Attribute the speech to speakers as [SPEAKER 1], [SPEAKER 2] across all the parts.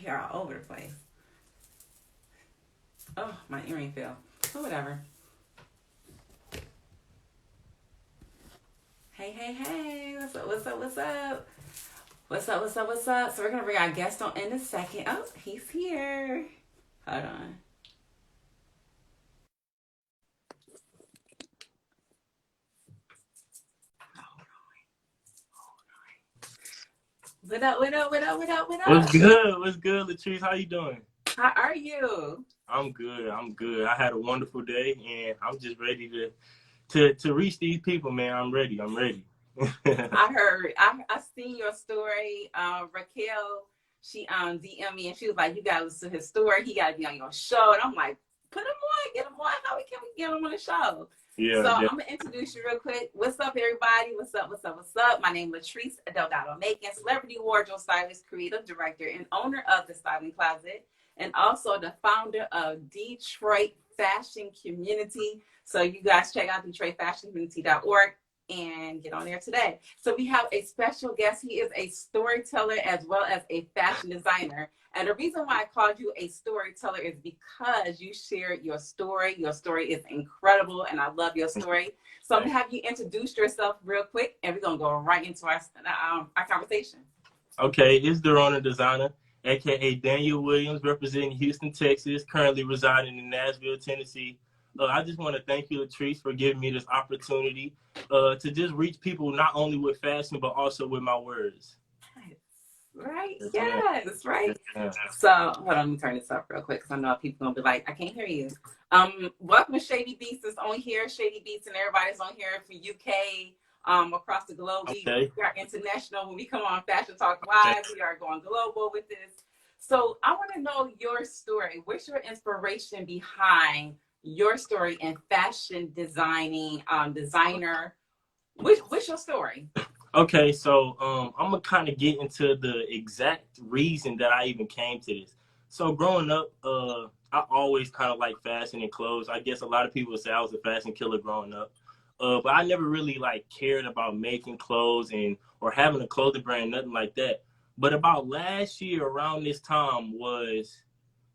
[SPEAKER 1] hair all over the place. Oh, my earring fell. Oh, whatever. Hey, hey, hey. What's up, what's up, what's up? What's up, what's up, what's up? So we're going to bring our guest on in a second. Oh, he's here. Hold on. What up, what up, what up, what up, what up?
[SPEAKER 2] What's good? What's good, Latrice? How you doing?
[SPEAKER 1] How are you?
[SPEAKER 2] I'm good. I'm good. I had a wonderful day, and I'm just ready to reach these people, man. I'm ready. I'm ready.
[SPEAKER 1] I heard, I seen your story. Raquel, she DM me and she was like, you gotta listen to his story. He gotta be on your show. And I'm like, put him on, get him on. How can we get him on the show?
[SPEAKER 2] Yeah.
[SPEAKER 1] So I'm gonna introduce you real quick. What's up, everybody? What's up? What's up? What's up? My name is Latrice Delgado-Macon, celebrity wardrobe stylist, creative director, and owner of the Styling Closet, and also the founder of Detroit Fashion Community. So you guys check out DetroitFashionCommunity.org and get on there today. So we have a special guest. He is a storyteller as well as a fashion designer. And the reason why I called you a storyteller is because you shared your story. Your story is incredible, and I love your story. So I'm going to have you introduce yourself real quick, and we're going to go right into our conversation.
[SPEAKER 2] Okay, it's DoronnaH, a.k.a. Daniel Williams, representing Houston, Texas, currently residing in Nashville, Tennessee. I just want to thank you, Latrice, for giving me this opportunity to just reach people not only with fashion, but also with my words.
[SPEAKER 1] Right? Yes, right. Yeah. So, hold on, let me turn this up real quick because I know people going to be like, I can't hear you. Welcome to Shady Beats is on here. Shady Beats and everybody's on here from UK, across the globe.
[SPEAKER 2] Okay.
[SPEAKER 1] We are international. When we come on Fashion Talk Live, we are going global with this. So, I want to know your story. What's your inspiration behind your story in fashion designing, designer? What's your story?
[SPEAKER 2] Okay, so I'm gonna kind of get into the exact reason that I even came to this. So growing up, I always kind of liked fashion and clothes. I guess a lot of people would say I was a fashion killer growing up, but I never really like cared about making clothes or having a clothing brand, nothing like that. But about last year, around this time, was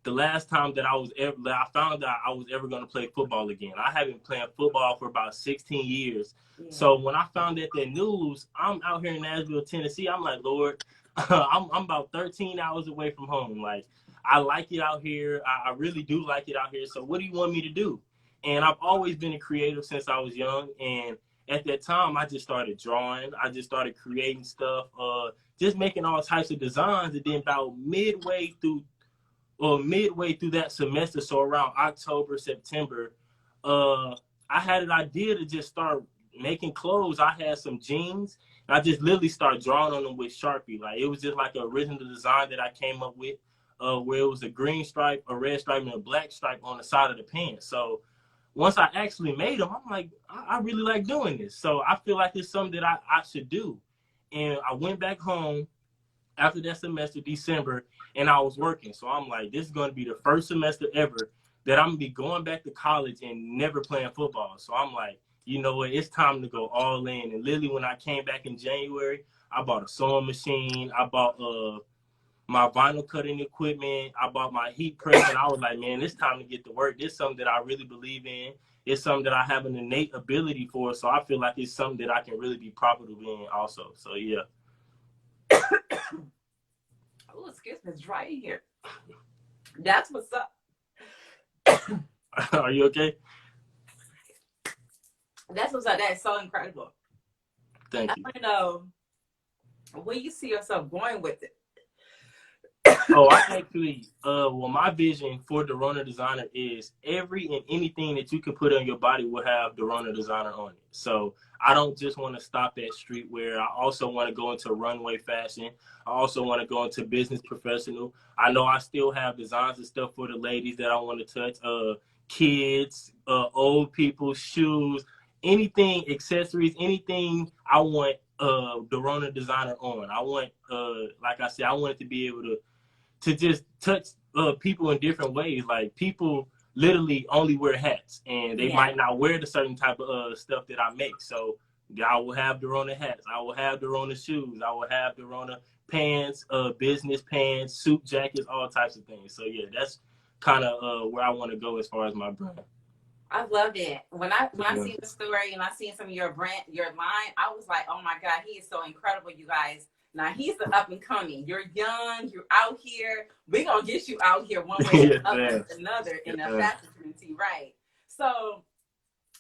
[SPEAKER 2] the last time that I found out I was ever going to play football again. I have been playing football for about 16 years. Yeah. So when I found that news, I'm out here in Nashville, Tennessee. I'm like, Lord, I'm about 13 hours away from home. Like, I like it out here. I really do like it out here. So what do you want me to do? And I've always been a creative since I was young. And at that time, I just started drawing. I just started creating stuff, just making all types of designs. And then about midway through that semester, so around October, September, I had an idea to just start making clothes. I had some jeans, and I just literally started drawing on them with Sharpie. Like, it was just like an original design that I came up with, where it was a green stripe, a red stripe, and a black stripe on the side of the pants. So once I actually made them, I'm like, I really like doing this. So I feel like it's something that I should do. And I went back home after that semester, December, and I was working. So I'm like, this is going to be the first semester ever that I'm going to be going back to college and never playing football. So I'm like, you know what, it's time to go all in. And literally when I came back in January, I bought a sewing machine. I bought my vinyl cutting equipment. I bought my heat press. And I was like, man, it's time to get to work. This is something that I really believe in. It's something that I have an innate ability for. So I feel like it's something that I can really be profitable in also. So, yeah.
[SPEAKER 1] Oh, excuse me, it's dry in here. That's what's up.
[SPEAKER 2] Are you okay?
[SPEAKER 1] That's what's up. That is so incredible.
[SPEAKER 2] Thank you.
[SPEAKER 1] I want to know where you see yourself going with it.
[SPEAKER 2] Oh, I actually, well, my vision for DoronnaH is every and anything that you can put on your body will have DoronnaH on it. So I don't just want to stop at streetwear. I also want to go into runway fashion. I also want to go into business professional. I know I still have designs and stuff for the ladies that I want to touch. Kids, old people, shoes, anything, accessories, anything I want DoronnaH on. I want, like I said, I want it to be able to just touch people in different ways. Like, people literally only wear hats, and they might not wear the certain type of stuff that I make. So I will have Doronna hats. I will have Doronna shoes. I will have Doronna pants, business pants, suit jackets, all types of things. So yeah, that's kind of where I want to go as far as my brand.
[SPEAKER 1] I love it. When I
[SPEAKER 2] Yeah.
[SPEAKER 1] seen the story and I seen some of your line, I was like, oh my God, he is so incredible, you guys. Now he's the up and coming. You're young, you're out here. We're gonna get you out here one way or another in the fashion community, right? So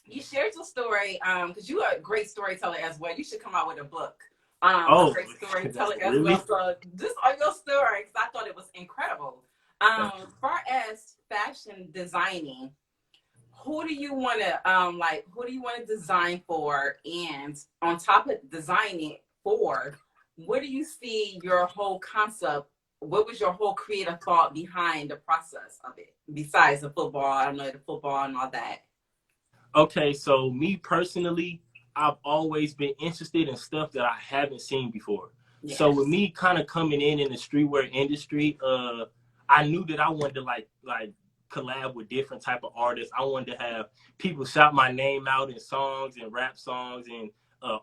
[SPEAKER 1] you shared your story, because you are a great storyteller as well. You should come out with a book. A great storyteller as well. So just on your story, because I thought it was incredible. As far as fashion designing, who do you want to design for, and on top of designing for, what do you see your whole concept, what was your whole creative thought behind the process of it, besides the football? I don't know, the football and all that.
[SPEAKER 2] Okay, so me personally, I've always been interested in stuff that I haven't seen before. Yes. So with me kind of coming in the streetwear industry, I knew that I wanted to like collab with different type of artists. I wanted to have people shout my name out in songs and rap songs, and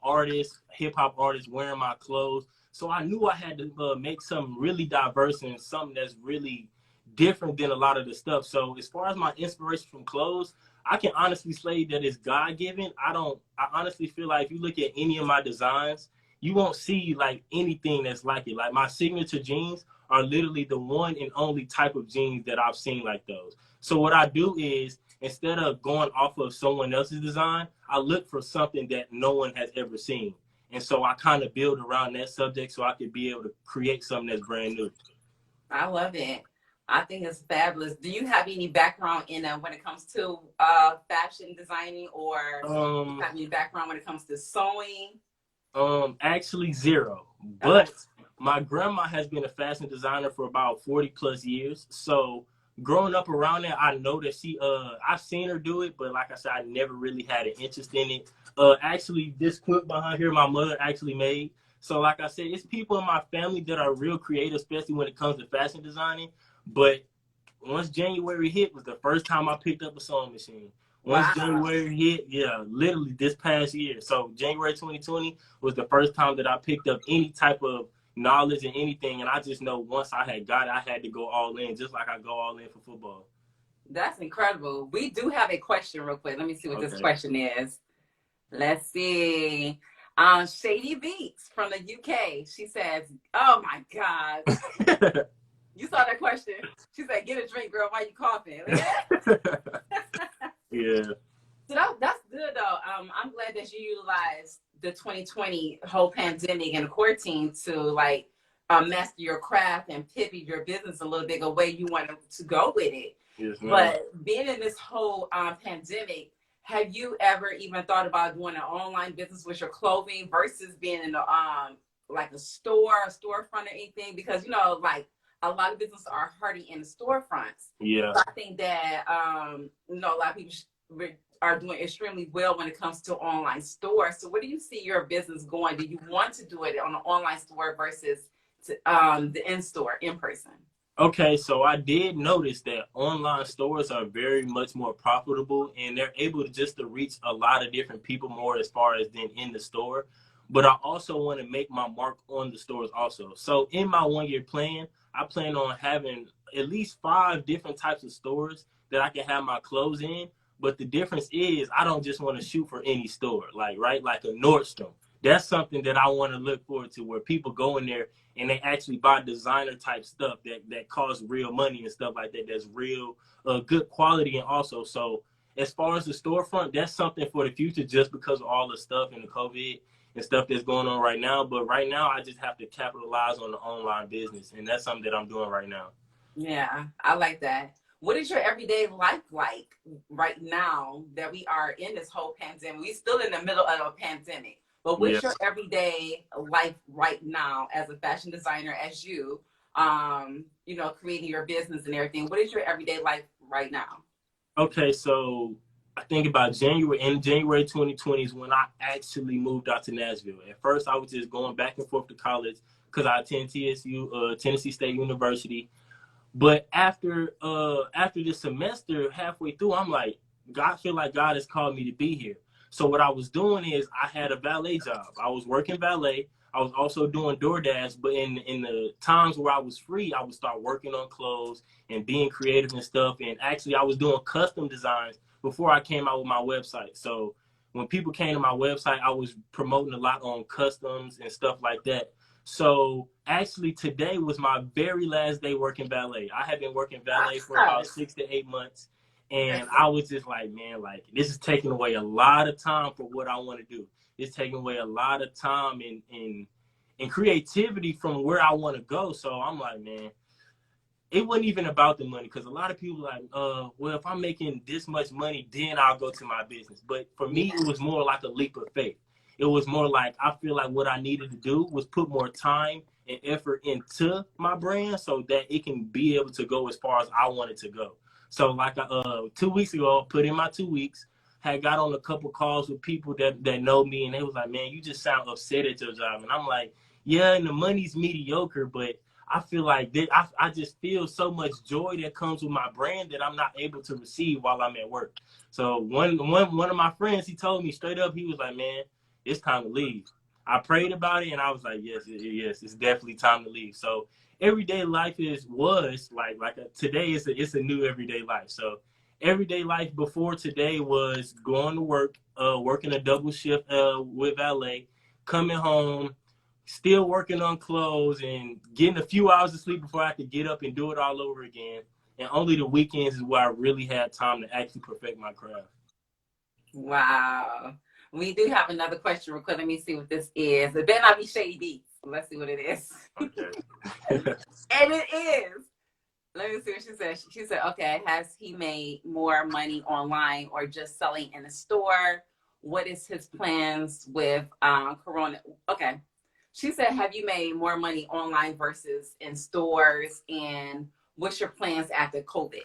[SPEAKER 2] artists, hip hop artists wearing my clothes. So I knew I had to make something really diverse and something that's really different than a lot of the stuff. So as far as my inspiration from clothes, I can honestly say that it's God-given. I honestly feel like if you look at any of my designs, you won't see like anything that's like it. Like my signature jeans are literally the one and only type of jeans that I've seen like those. So what I do is, instead of going off of someone else's design, I look for something that no one has ever seen. And so I kind of build around that subject so I could be able to create something that's brand new.
[SPEAKER 1] I love it. I think it's fabulous. Do you have any background in when it comes to fashion designing, or do you have any background when it comes to sewing?
[SPEAKER 2] Actually zero. But my grandma has been a fashion designer for about 40 plus years. So growing up around there, I know that I've seen her do it, but like I said, I never really had an interest in it. Actually, this quilt behind here, my mother actually made. So like I said, it's people in my family that are real creative, especially when it comes to fashion designing. But once January hit was the first time I picked up a sewing machine. Once January hit, yeah, literally this past year. So January 2020 was the first time that I picked up any type of knowledge and anything. And I just know once I had got it, I had to go all in, just like I go all in for football.
[SPEAKER 1] That's incredible. We do have a question real quick. Let me see what this question is. Let's see. Shady Beats from the UK. She says, oh my God. You saw that question. She said, get a drink, girl, why you coughing?
[SPEAKER 2] Yeah.
[SPEAKER 1] So that's good, though. I'm glad that you utilized the 2020 whole pandemic and quarantine to master your craft and pivot your business a little bit the way you wanted to go with it.
[SPEAKER 2] Yes, ma'am.
[SPEAKER 1] But being in this whole pandemic, have you ever even thought about doing an online business with your clothing versus being in a storefront or anything? Because a lot of businesses are hardy in the storefronts.
[SPEAKER 2] Yeah.
[SPEAKER 1] So I think that a lot of people are doing extremely well when it comes to online stores. So where do you see your business going? Do you want to do it on an online store versus the in-store, in person?
[SPEAKER 2] Okay, so I did notice that online stores are very much more profitable, and they're able to reach a lot of different people more as far as than in the store. But I also want to make my mark on the stores also. So in my 1-year plan, I plan on having at least 5 different types of stores that I can have my clothes in. But the difference is I don't just want to shoot for any store, like a Nordstrom. That's something that I want to look forward to, where people go in there and they actually buy designer type stuff that costs real money and stuff like that. That's real good quality. And also, so as far as the storefront, that's something for the future, just because of all the stuff and the COVID and stuff that's going on right now. But right now, I just have to capitalize on the online business, and that's something that I'm doing right now.
[SPEAKER 1] Yeah, I like that. What is your everyday life like right now that we are in this whole pandemic? We're still in the middle of a pandemic, but what's your everyday life right now as a fashion designer, as you, creating your business and everything? What is your everyday life right now? Okay,
[SPEAKER 2] so I think about January 2020 is when I actually moved out to Nashville. At first, I was just going back and forth to college because I attend TSU, Tennessee State University. But after this semester, halfway through, I'm like, I feel like God has called me to be here. So what I was doing is I had a valet job. I was working valet. I was also doing DoorDash, but in the times where I was free, I would start working on clothes and being creative and stuff. And actually, I was doing custom designs before I came out with my website. So when people came to my website, I was promoting a lot on customs and stuff like that. So actually, today was my very last day working valet. I had been working valet for about 6 to 8 months. And I was just like, man, like, this is taking away a lot of time for what I want to do. It's taking away a lot of time and creativity from where I want to go. So I'm like, man, it wasn't even about the money, because a lot of people are like, well, if I'm making this much money, then I'll go to my business. But for me, it was more like a leap of faith. It was more like I feel like what I needed to do was put more time and effort into my brand so that it can be able to go as far as I want it to go. So like 2 weeks ago, I put in my 2 weeks, had got on a couple calls with people that know me, and they was like, man, you just sound upset at your job. And I'm like, yeah, and the money's mediocre, but I feel like I just feel so much joy that comes with my brand that I'm not able to receive while I'm at work. So one of my friends, he told me straight up, he was like, man, it's time to leave. I prayed about it, and I was like, yes, it's definitely time to leave. So everyday life was like today it's a new everyday life. So everyday life before today was going to work, working a double shift with valet, coming home, still working on clothes, and getting a few hours of sleep before I could get up and do it all over again. And only the weekends is where I really had time to actually perfect my craft.
[SPEAKER 1] Wow. We do have another question real quick. Let me see what this is. It better not be Shady Beats. Let's see what it is.
[SPEAKER 2] Okay.
[SPEAKER 1] And it is. Let me see what she said. She said, okay, has he made more money online or just selling in a store? What is his plans with Corona? Okay. She said, have you made more money online versus in stores? And what's your plans after COVID?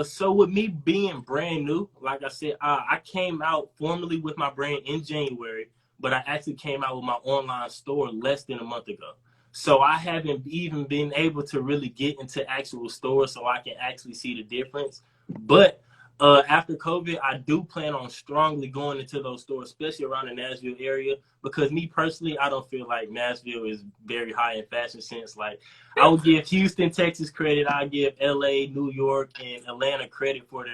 [SPEAKER 2] So with me being brand new, like I said, I came out formally with my brand in January, but I actually came out with my online store less than a month ago. So I haven't even been able to really get into actual stores so I can actually see the difference. But after COVID, I do plan on strongly going into those stores, especially around the Nashville area, because me personally, I don't feel like Nashville is very high in fashion sense. Like, I would give Houston, Texas credit. I give LA, New York, and Atlanta credit for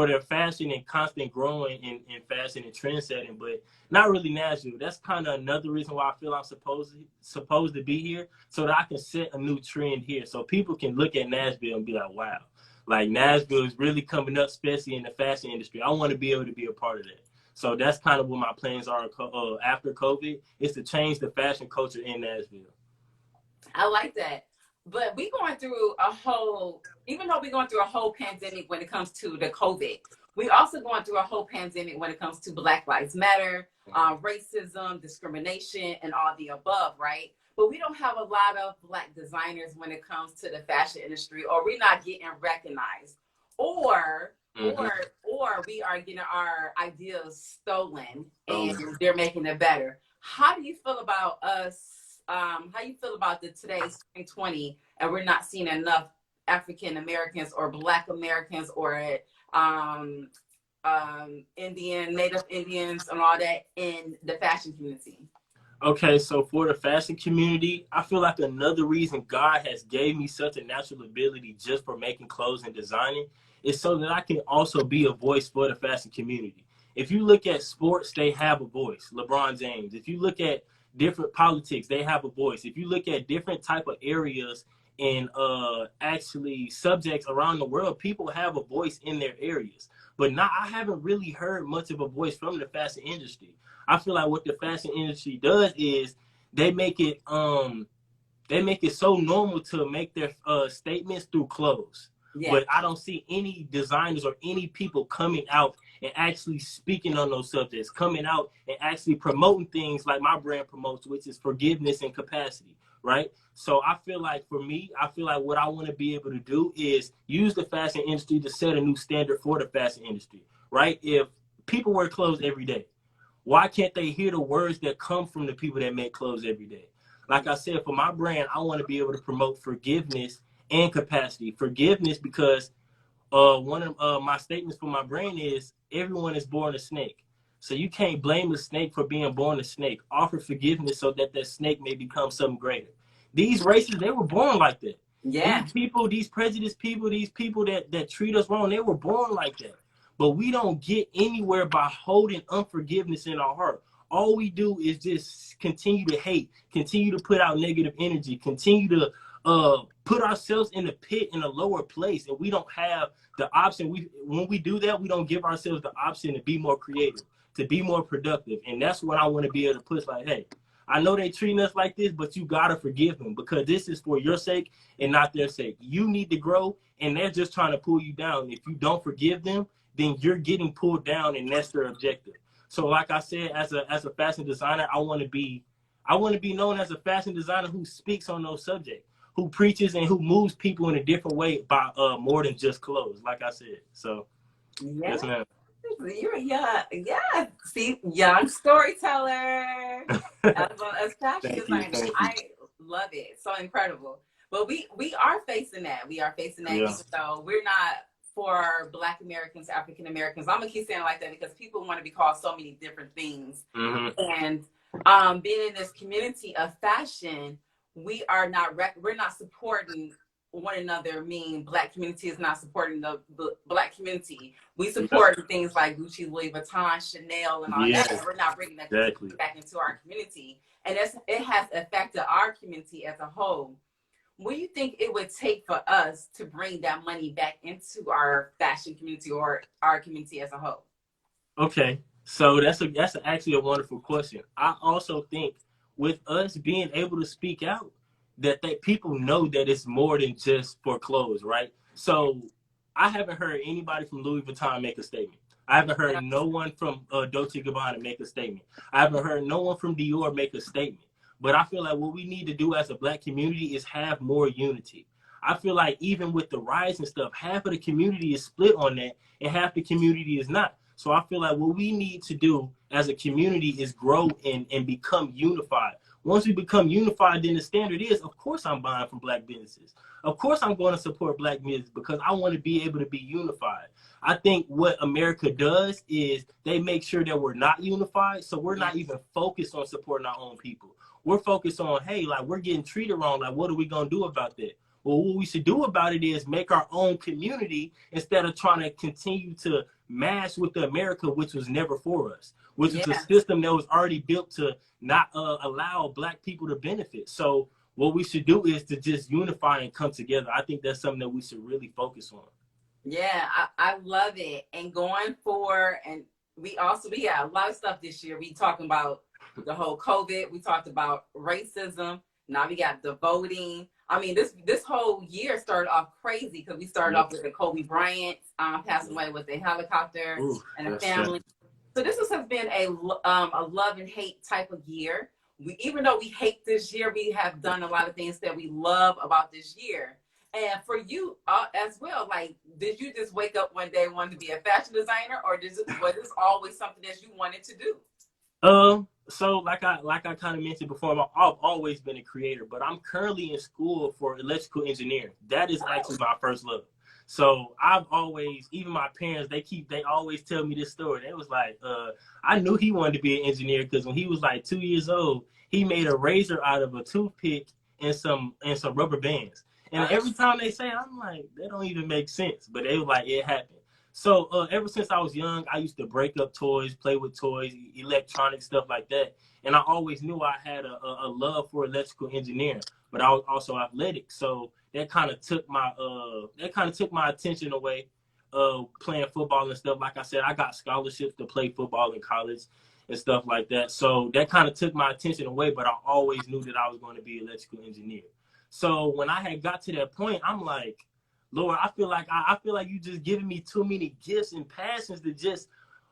[SPEAKER 2] their fashion and constant growing in fashion and trend setting, but not really Nashville. That's kind of another reason why I feel I'm supposed to be here, so that I can set a new trend here, so people can look at Nashville and be like, wow, like Nashville is really coming up, especially in the fashion industry. I want to be able to be a part of that. So that's kind of what my plans are after COVID, is to change the fashion culture in Nashville.
[SPEAKER 1] I like that. But we going through a whole, even though we're going through a whole pandemic when it comes to the COVID, we also going through a whole pandemic when it comes to Black Lives Matter, racism, discrimination, and all the above, right? But we don't have a lot of Black designers when it comes to the fashion industry, or we're not getting recognized, or we are getting our ideas stolen and they're making it better. How do you feel about us? How you feel about today's 2020 and we're not seeing enough African Americans or Black Americans or Native Indians and all that in the fashion community?
[SPEAKER 2] Okay, so for the fashion community, I feel like another reason God has gave me such a natural ability just for making clothes and designing is so that I can also be a voice for the fashion community. If you look at sports, they have a voice. LeBron James. If you look at different politics, they have a voice. If you look at different type of areas and actually subjects around the world, people have a voice in their areas. But I haven't really heard much of a voice from the fashion industry. I feel like what the fashion industry does is they make it so normal to make their statements through clothes. Yeah. But I don't see any designers or any people coming out and actually speaking on those subjects, coming out and actually promoting things like my brand promotes, which is forgiveness and capacity, right? So I feel like for me, what I want to be able to do is use the fashion industry to set a new standard for the fashion industry, right? If people wear clothes every day, why can't they hear the words that come from the people that make clothes every day? Like I said, for my brand, I want to be able to promote forgiveness and capacity. Forgiveness because one of my statements for my brand is everyone is born a snake. So you can't blame a snake for being born a snake. Offer forgiveness so that that snake may become something greater. These races, they were born like that.
[SPEAKER 1] Yeah.
[SPEAKER 2] These people, these prejudiced people, these people that treat us wrong, they were born like that. But we don't get anywhere by holding unforgiveness in our heart. All we do is just continue to hate, continue to put out negative energy, continue to put ourselves in the pit in a lower place, and we don't have the option. When we do that, we don't give ourselves the option to be more creative, to be more productive. And that's what I want to be able to push. Like, hey, I know they treating us like this, but you gotta forgive them because this is for your sake and not their sake. You need to grow, and they're just trying to pull you down. If you don't forgive them, then you're getting pulled down, and that's their objective. So, like I said, as a fashion designer, I want to be known as a fashion designer who speaks on those subjects, who preaches and who moves people in a different way by more than just clothes, like I said. So,
[SPEAKER 1] yeah.
[SPEAKER 2] yes, ma'am.
[SPEAKER 1] You're young, yeah. See, young storyteller. As fashion designer, I love it. So incredible. But we are facing that. We are facing that.
[SPEAKER 2] Yeah.
[SPEAKER 1] So we're not for Black Americans, African Americans. I'm gonna keep saying it like that because people want to be called so many different things. And being in this community of fashion, we're not supporting one another. Mean Black community is not supporting the Black community. We support things like Gucci, Louis Vuitton, Chanel, and all that. And we're not bringing that back into our community, and it has affected our community as a whole. What do you think it would take for us to bring that money back into our fashion community or our community as a whole?
[SPEAKER 2] Okay, so that's actually a wonderful question. I also think with us being able to speak out, that people know that it's more than just for clothes, right? So I haven't heard anybody from Louis Vuitton make a statement. I haven't heard no one from Dolce & Gabbana make a statement. I haven't heard no one from Dior make a statement. But I feel like what we need to do as a Black community is have more unity. I feel like even with the riots and stuff, half of the community is split on that and half the community is not. So I feel like what we need to do as a community is grow and become unified. Once we become unified, then the standard is, of course, I'm buying from Black businesses. Of course, I'm going to support Black business because I want to be able to be unified. I think what America does is they make sure that we're not unified. So we're not even focused on supporting our own people. We're focused on, hey, like we're getting treated wrong. Like, what are we going to do about that? Well, what we should do about it is make our own community instead of trying to continue to mash with the America, which was never for us, which is a system that was already built to not allow Black people to benefit. So what we should do is to just unify and come together. I think that's something that we should really focus on.
[SPEAKER 1] Yeah, I love it. And going forward, and we got a lot of stuff this year. We talking about the whole COVID. We talked about racism. Now we got the voting. I mean, this whole year started off crazy because we started off with the Kobe Bryant passing away with a helicopter and a family. So this has been a love and hate type of year. Even though we hate this year, we have done a lot of things that we love about this year. And for you as well, like, did you just wake up one day wanting to be a fashion designer, or was this always something that you wanted to do?
[SPEAKER 2] So like I kind of mentioned before, I've always been a creator, but I'm currently in school for electrical engineering. That is actually my first love. So I've always, even my parents, they always tell me this story. They was like, I knew he wanted to be an engineer because when he was like 2 years old, he made a razor out of a toothpick and some rubber bands. And every time they say it, I'm like, that don't even make sense. But they were like, it happened. So ever since I was young, I used to break up toys, play with toys, electronic stuff like that. And I always knew I had a love for electrical engineering, but I was also athletic. So that kind of took my attention away, playing football and stuff. Like I said, I got scholarships to play football in college and stuff like that. So that kind of took my attention away, but I always knew that I was going to be an electrical engineer. So when I had got to that point, I'm like, Lord, I feel like you just giving me too many gifts and passions to just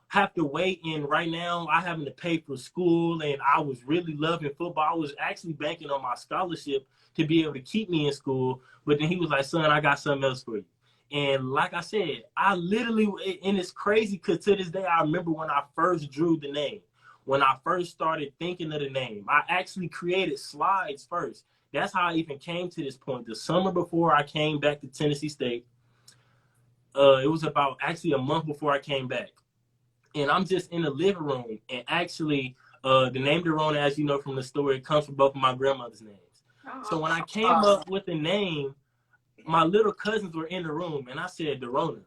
[SPEAKER 2] have to wait. And right now I having to pay for school, and I was really loving football. I was actually banking on my scholarship to be able to keep me in school. But then he was like, son, I got something else for you. And like I said, I literally, and it's crazy because to this day, I remember when I first drew the name, when I first started thinking of the name, I actually created slides first. That's how I even came to this point. The summer before I came back to Tennessee State, it was about actually a month before I came back. and I'm just in the living room, and actually, the name Doronna, as you know from the story, it comes from both of my grandmother's names. So when I came up with the name, my little cousins were in the room, and I said Doronna,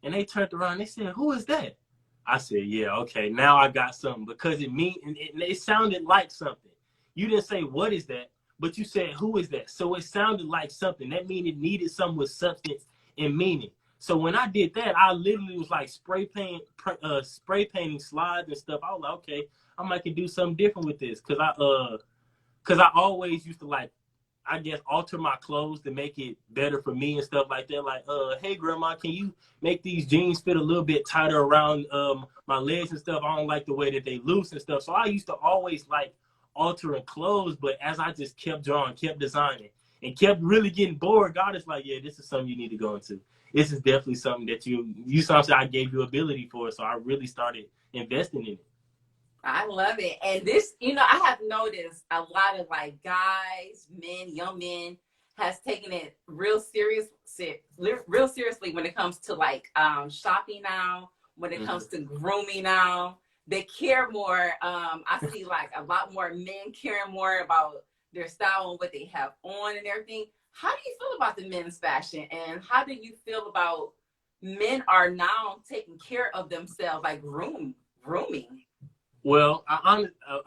[SPEAKER 2] and they turned around, and they said, "Who is that?" I said, "Yeah, okay, now I got something," because it sounded like something. You didn't say what is that, but you said who is that, so it sounded like something. That means it needed something with substance and meaning. So when I did that, I literally was like spray painting slides and stuff. I was like, okay, I might can do something different with this, cause I always used to like, I guess, alter my clothes to make it better for me and stuff like that. Like, hey grandma, can you make these jeans fit a little bit tighter around my legs and stuff? I don't like the way that they loose and stuff. So I used to always like altering clothes, but as I just kept drawing, kept designing, and kept really getting bored, God is like, yeah, this is something you need to go into. This is definitely something that you something I gave you ability for. So I really started investing in it.
[SPEAKER 1] I love it. And this, I have noticed a lot of like guys, men, young men has taken it real seriously when it comes to like shopping now, when it comes to grooming now. They care more. I see like a lot more men caring more about their style and what they have on and everything. How do you feel about the men's fashion, and how do you feel about men are now taking care of themselves, like grooming?
[SPEAKER 2] Well,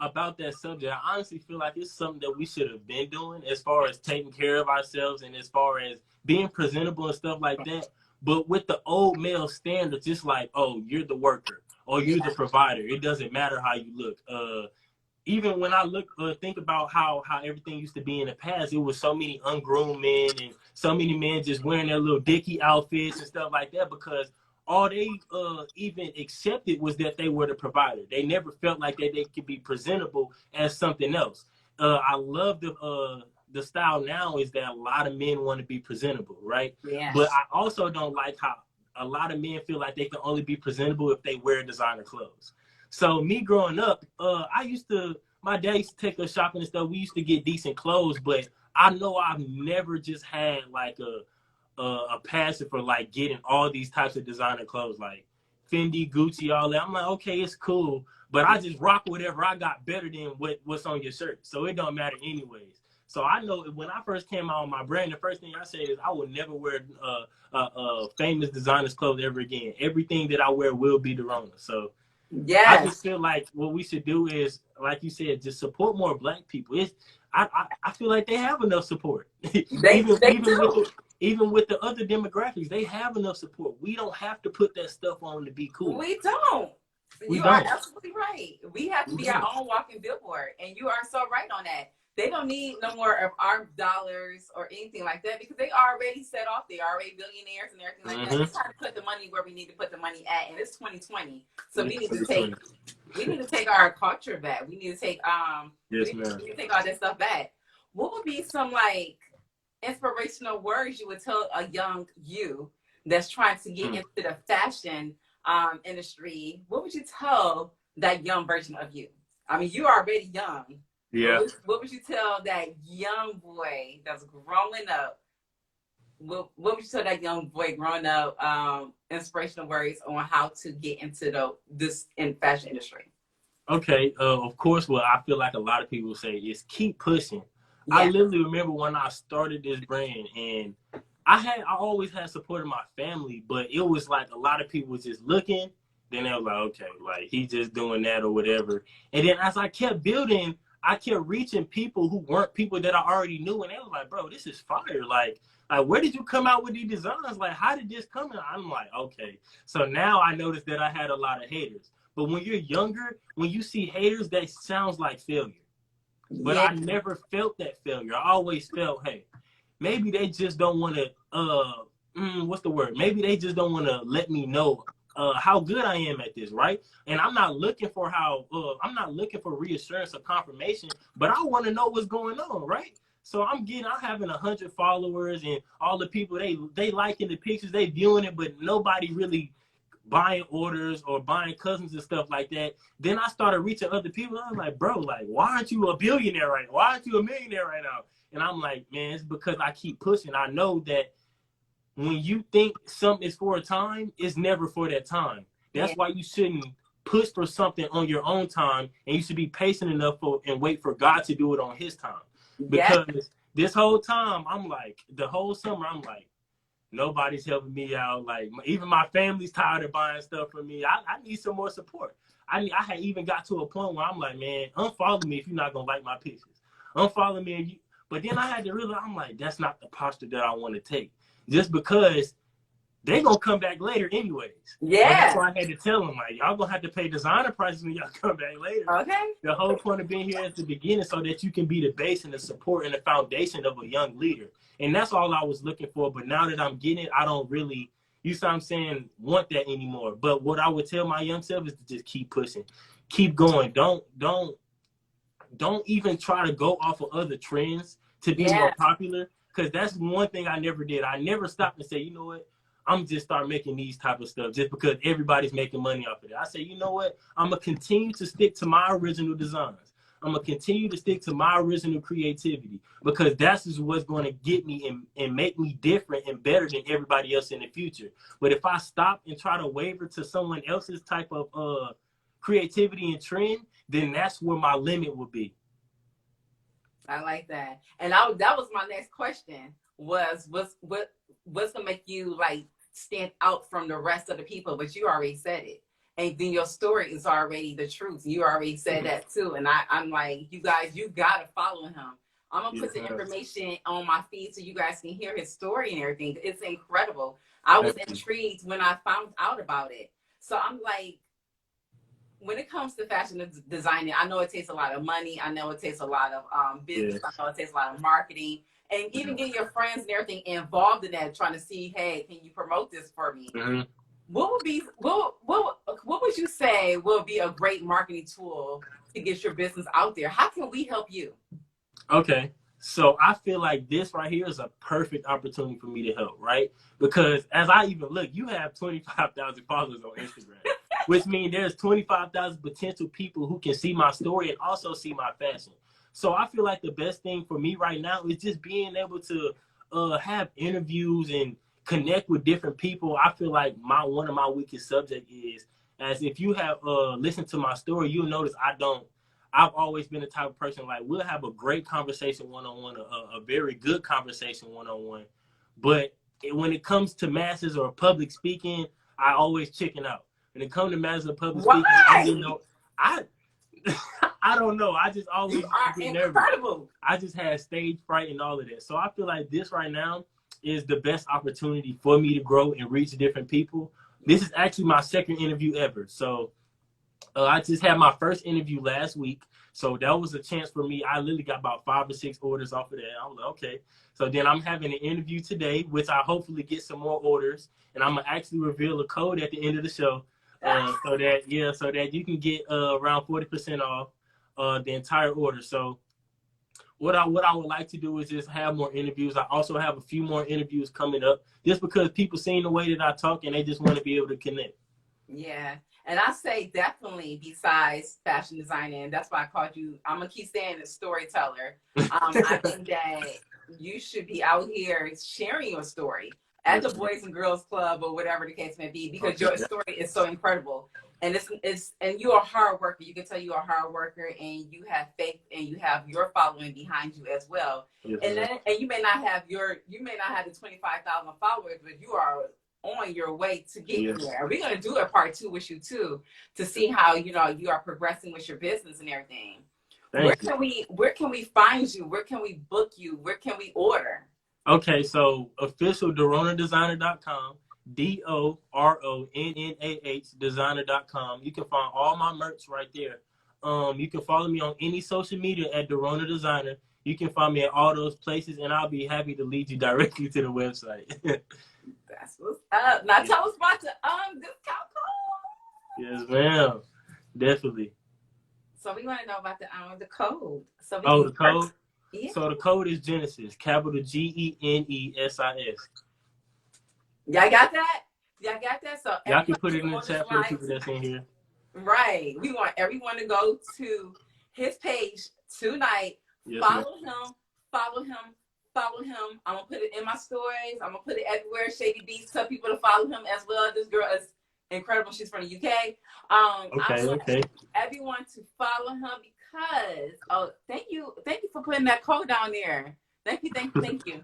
[SPEAKER 2] about that subject, I honestly feel like it's something that we should have been doing as far as taking care of ourselves and as far as being presentable and stuff like that. But with the old male standard, just like, oh, you're the worker or you're the provider. It doesn't matter how you look. Even when I think about how everything used to be in the past, it was so many ungroomed men and so many men just wearing their little dicky outfits and stuff like that, because all they even accepted was that they were the provider. They never felt like that they could be presentable as something else. I love the style now is that a lot of men want to be presentable, right?
[SPEAKER 1] Yeah.
[SPEAKER 2] But I also don't like how a lot of men feel like they can only be presentable if they wear designer clothes. So me growing up, my dad used to take us shopping and stuff. We used to get decent clothes, but I know I've never just had like a passion for like getting all these types of designer clothes, like Fendi, Gucci, all that. I'm like, okay, it's cool, but I just rock whatever I got better than what's on your shirt. So it don't matter anyways. So I know when I first came out on my brand, the first thing I said is I will never wear famous designers' clothes ever again. Everything that I wear will be Doronna. So I just feel like what we should do is, like you said, just support more Black people. I feel like they have enough support. Even with the other demographics, they have enough support. We don't have to put that stuff on to be cool.
[SPEAKER 1] We don't. You are absolutely right. We have to be our own walking billboard, and you are so right on that. They don't need no more of our dollars or anything like that, because they already set off. They are already billionaires and everything like that. It's time to put the money where we need to put the money at, and it's 2020. So we need to take our culture back. We need to take we need to take all that stuff back. What would be some like inspirational words you would tell a young you that's trying to get into the fashion industry? What would you tell that young version of you? I mean, you're already young.
[SPEAKER 2] Yeah.
[SPEAKER 1] What would you tell that young boy that's growing up? What would you tell that young boy growing up? Inspirational words on how to get into this in fashion industry.
[SPEAKER 2] Okay. Of course, what I feel like a lot of people say is keep pushing. Yeah. I literally remember when I started this brand, and I always had support of my family, but it was like a lot of people was just looking. Then they were like, okay, like he's just doing that or whatever. And then as I kept building, I kept reaching people who weren't people that I already knew, and they were like, bro, this is fire. Like where did you come out with these designs? Like, how did this come out? I'm like, okay. So now I noticed that I had a lot of haters. But when you're younger, when you see haters, that sounds like failure. But I never felt that failure. I always felt, hey, maybe they just don't want to, what's the word? Maybe they just don't want to let me know how good I am at this, right? And I'm not looking for I'm not looking for reassurance or confirmation, but I want to know what's going on, right? So I'm having 100 followers, and all the people, they liking the pictures, they viewing it, but nobody really buying orders or buying cousins and stuff like that. Then I started reaching other people. I was like, bro, like, why aren't you a billionaire right now? Why aren't you a millionaire right now? And I'm like, man, it's because I keep pushing. I know that when you think something is for a time, it's never for that time. That's why you shouldn't push for something on your own time, and you should be patient enough and wait for God to do it on his time.
[SPEAKER 1] Yes.
[SPEAKER 2] Because this whole time, I'm like, the whole summer, I'm like, nobody's helping me out. Like, even my family's tired of buying stuff from me. I need some more support. I had even got to a point where I'm like, man, unfollow me if you're not going to like my pictures. Unfollow me. But then I had to realize, I'm like, that's not the posture that I want to take. Just because they're going to come back later anyways.
[SPEAKER 1] Yeah.
[SPEAKER 2] And that's why I had to tell them, like, y'all going to have to pay designer prices when y'all come back later.
[SPEAKER 1] Okay.
[SPEAKER 2] The whole point of being here at the beginning so that you can be the base and the support and the foundation of a young leader. And that's all I was looking for. But now that I'm getting it, I don't really, you see what I'm saying, want that anymore. But what I would tell my young self is to just keep pushing. Keep going. Don't even try to go off of other trends to be more popular. Because that's one thing I never did. I never stopped and say, you know what? I'm just start making these type of stuff just because everybody's making money off of it. I say, you know what? I'm going to continue to stick to my original designs. I'm going to continue to stick to my original creativity because that's just what's going to get me and make me different and better than everybody else in the future. But if I stop and try to waver to someone else's type of creativity and trend, then that's where my limit will be.
[SPEAKER 1] I like that. And that was my next question was what's going to make you like stand out from the rest of the people, but you already said it. And then your story is already the truth. You already said that too. And I'm like, you guys, you got to follow him. I'm going to put the information on my feed so you guys can hear his story and everything. It's incredible. I was intrigued when I found out about it. So I'm like, when it comes to fashion designing, I know it takes a lot of money. I know it takes a lot of business. I know it takes a lot of marketing. And even getting your friends and everything involved in that, trying to see, hey, can you promote this for me?
[SPEAKER 2] Mm-hmm.
[SPEAKER 1] What would you say will be a great marketing tool to get your business out there? How can we help you?
[SPEAKER 2] Okay, so I feel like this right here is a perfect opportunity for me to help, right? Because as I even look, you have 25,000 followers on Instagram, which means there's 25,000 potential people who can see my story and also see my fashion. So I feel like the best thing for me right now is just being able to have interviews and connect with different people. I feel like one of my weakest subjects is, as if you have listened to my story, you'll notice I've always been the type of person, like, we'll have a great conversation one-on-one, a very good conversation one-on-one. But when it comes to masses or public speaking, I always chicken out. When it comes to masses or public speaking, I don't know. I just always get nervous. I just had stage fright and all of that. So I feel like this right now is the best opportunity for me to grow and reach different people. This is actually my second interview ever. So I just had my first interview last week. So that was a chance for me. I literally got about 5 or 6 orders off of that. I was like, okay. So then I'm having an interview today, which I hopefully get some more orders. And I'm going to actually reveal a code at the end of the show. So that you can get around 40% off the entire order. So what I would like to do is just have more interviews. I also have a few more interviews coming up just because people seeing the way that I talk and they just want to be able to connect.
[SPEAKER 1] Yeah. And I say definitely besides fashion designing, that's why I called you, I'm going to keep saying a storyteller. I think that you should be out here sharing your story at the Boys and Girls Club or whatever the case may be, because your story is so incredible. And and you're a hard worker. You can tell you're a hard worker, and you have faith, and you have your following behind you as well. Yes, and you may not have the 25,000 followers, but you are on your way to get there. We're gonna do a part 2 with you too, to see how you are progressing with your business and everything. Where can we find you? Where can we book you? Where can we order?
[SPEAKER 2] Okay, so official doronnahdesigner.com. DORONNAH designer.com. You can find all my merch right there. You can follow me on any social media at Doronna Designer. You can find me at all those places, and I'll be happy to lead you directly to the website.
[SPEAKER 1] That's what's up. Now tell us about the discount code.
[SPEAKER 2] Yes, ma'am. Definitely.
[SPEAKER 1] So we want to know about the code. So
[SPEAKER 2] the code? Yeah. So the code is Genesis, capital GENESIS.
[SPEAKER 1] Y'all got that? Y'all got that? So
[SPEAKER 2] y'all can put it in the chat for the people that's in here.
[SPEAKER 1] Right. We want everyone to go to his page tonight. Yes, follow him. I'm gonna put it in my stories. I'm gonna put it everywhere. Shady Beats, tell people to follow him as well. This girl is incredible. She's from the UK. I
[SPEAKER 2] Okay,
[SPEAKER 1] want
[SPEAKER 2] okay.
[SPEAKER 1] everyone to follow him because thank you for putting that code down there. Thank you.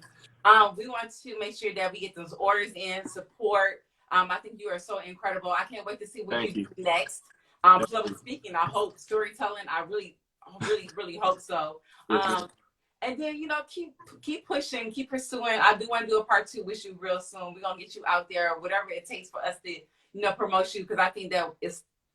[SPEAKER 1] We want to make sure that we get those orders in, support. I think you are so incredible. I can't wait to see what
[SPEAKER 2] Thank
[SPEAKER 1] you
[SPEAKER 2] you.
[SPEAKER 1] do next.
[SPEAKER 2] Thank
[SPEAKER 1] Public
[SPEAKER 2] you.
[SPEAKER 1] speaking, I hope storytelling. I really hope so.
[SPEAKER 2] Yes,
[SPEAKER 1] And then keep pushing, keep pursuing. I do want to do a part 2 with you real soon. We're gonna get you out there, whatever it takes for us to promote you, because I think that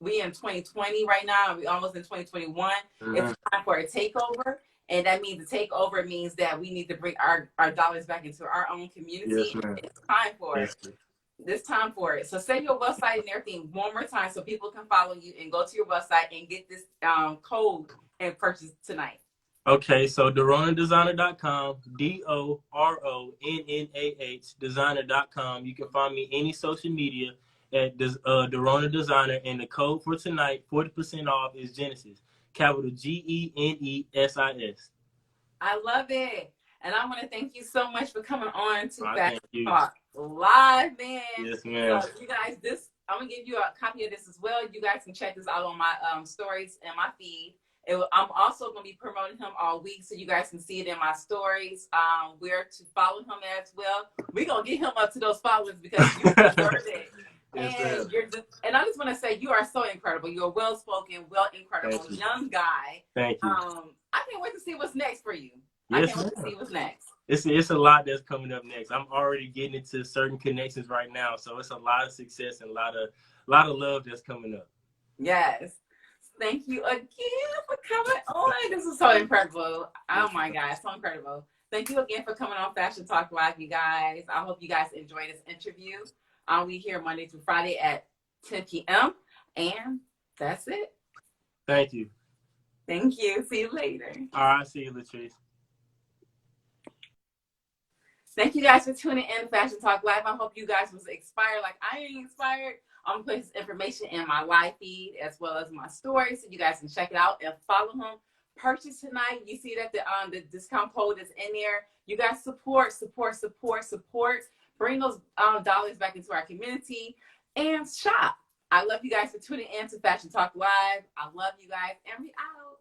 [SPEAKER 1] we in 2020 right now. We almost in 2021. It's time for a takeover. And that means the takeover means that we need to bring our dollars back into our own community.
[SPEAKER 2] yes, ma'am.
[SPEAKER 1] It's time for
[SPEAKER 2] Yes,
[SPEAKER 1] it. It's time for it. So say your website and everything one more time so people can follow you and go to your website and get this code and purchase tonight.
[SPEAKER 2] Okay, so doronnahdesigner.com, DORONNAH designer.com. You can find me any social media at Doronna Designer, and the code for tonight, 40% off, is Genesis. Capital GENESIS.
[SPEAKER 1] I love it. And I want to thank you so much for coming on to Fashion
[SPEAKER 2] Thank
[SPEAKER 1] Talk Live, man.
[SPEAKER 2] Yes, ma'am.
[SPEAKER 1] So you guys, I'm gonna give you a copy of this as well. You guys can check this out on my stories and my feed. I'm also going to be promoting him all week, so you guys can see it in my stories. Where to follow him as well. We're going to get him up to those followers because you deserve it. Yes, and I just want to say you are so incredible. You're a well-spoken, incredible young guy.
[SPEAKER 2] Thank you.
[SPEAKER 1] I can't wait to see what's next for you.
[SPEAKER 2] Yes,
[SPEAKER 1] I can't wait to see what's next.
[SPEAKER 2] It's a lot that's coming up next. I'm already getting into certain connections right now, so it's a lot of success and a lot of love that's coming up.
[SPEAKER 1] Yes. Thank you again for coming on. This is so incredible. Oh my God, so incredible. Thank you again for coming on Fashion Talk Live, you guys. I hope you guys enjoyed this interview. We here Monday through Friday at 10 p.m. And that's it.
[SPEAKER 2] Thank you.
[SPEAKER 1] Thank you. See you later.
[SPEAKER 2] All right, see you, Latrice.
[SPEAKER 1] Thank you guys for tuning in to Fashion Talk Live. I hope you guys was inspired like I am inspired. I'm going to put his information in my live feed as well as my story so you guys can check it out and follow him. Purchase tonight. You see that the discount code is in there. You guys support. Bring those dollars back into our community and shop. I love you guys for tuning in to Fashion Talk Live. I love you guys, and we out.